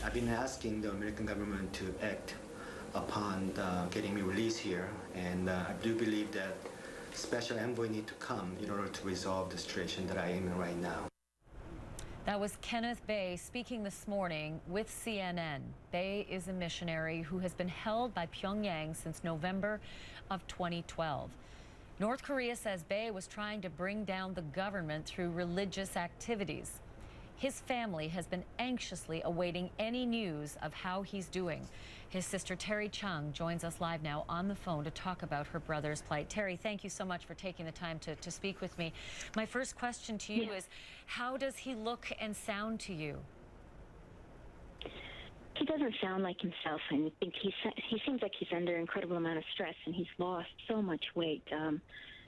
I've been asking the American government to act upon getting me released here, and I do believe that special envoy need to come in order to resolve the situation that I am in right now. That was Kenneth Bae speaking this morning with CNN. Bae is a missionary who has been held by Pyongyang since November of 2012. North Korea says Bae was trying to bring down the government through religious activities. His family has been anxiously awaiting any news of how he's doing. His sister Terry Chung joins us live now on the phone to talk about her brother's plight. Terry, thank you so much for taking the time to speak with me. My first question to you is, how does he look and sound to you? He doesn't sound like himself, and I think he seems like he's under an incredible amount of stress, and he's lost so much weight.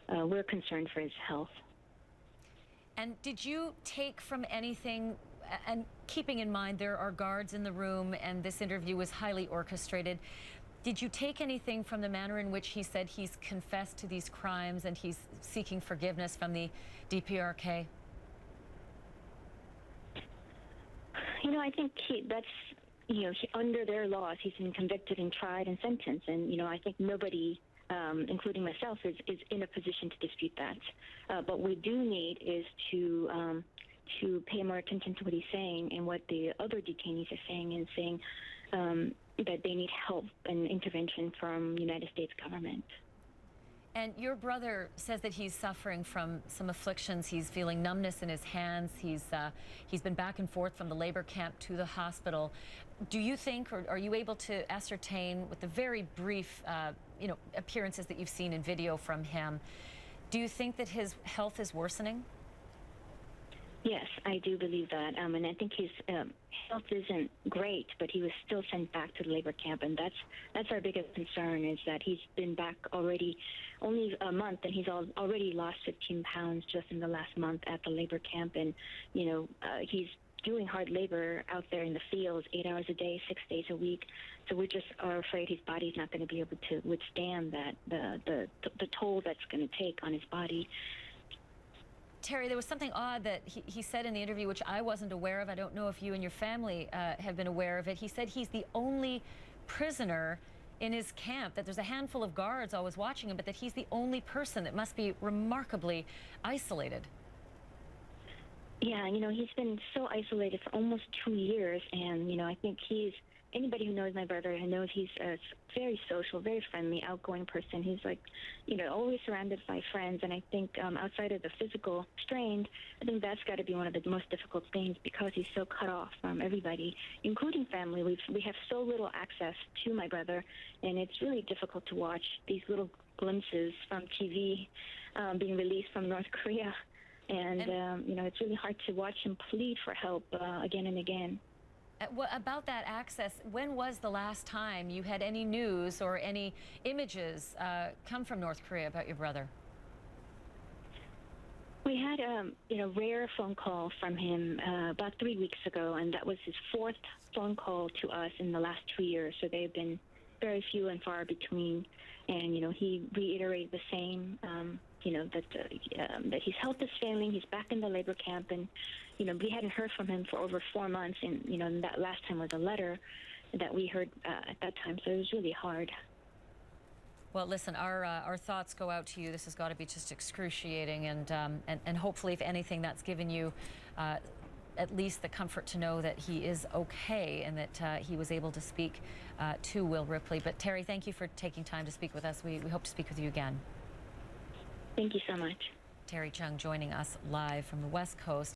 We're concerned for his health. And did you take from anything, and keeping in mind there are guards in the room and this interview was highly orchestrated, did you take anything from the manner in which he said he's confessed to these crimes and he's seeking forgiveness from the DPRK? You know, I think under their laws, he's been convicted and tried and sentenced. And, you know, I think nobody, including myself, is in a position to dispute that. But what we do need is to pay more attention to what he's saying and what the other detainees are saying, and saying that they need help and intervention from the United States government. And your brother says that he's suffering from some afflictions. He's feeling numbness in his hands. He's been back and forth from the labor camp to the hospital. Do you think, or are you able to ascertain, with the very brief appearances that you've seen in video from him, do you think that his health is worsening? Yes, I do believe that, and I think his health isn't great, but he was still sent back to the labor camp, and that's our biggest concern, is that he's been back already only a month, and he's already lost 15 pounds just in the last month at the labor camp, and he's doing hard labor out there in the fields, 8 hours a day, 6 days a week. So we just are afraid his body's not going to be able to withstand that, the toll that's going to take on his body. Terry, there was something odd that he said in the interview, which I wasn't aware of. I don't know if you and your family have been aware of it. He said he's the only prisoner in his camp, that there's a handful of guards always watching him, but that he's the only person that must be remarkably isolated. Yeah, he's been so isolated for almost 2 years, and, I think anybody who knows my brother knows he's a very social, very friendly, outgoing person. He's always surrounded by friends, and I think outside of the physical strain, I think that's got to be one of the most difficult things, because he's so cut off from everybody, including family. We have so little access to my brother, and it's really difficult to watch these little glimpses from TV being released from North Korea. And it's really hard to watch him plead for help again and again. About that access, when was the last time you had any news or any images come from North Korea about your brother? We had a rare phone call from him about 3 weeks ago, and that was his 4th phone call to us in the last 2 years. So they've been very few and far between. And he reiterated the same. That his health is failing. He's back in the labor camp, and we hadn't heard from him for over 4 months, and that last time was a letter that we heard at that time. So it was really hard. Well, listen, our thoughts go out to you. This has got to be just excruciating, and hopefully, if anything, that's given you at least the comfort to know that he is okay, and that he was able to speak to Will Ripley. But Terry, thank you for taking time to speak with us. We hope to speak with you again. Thank you so much. Terry Chung joining us live from the West Coast.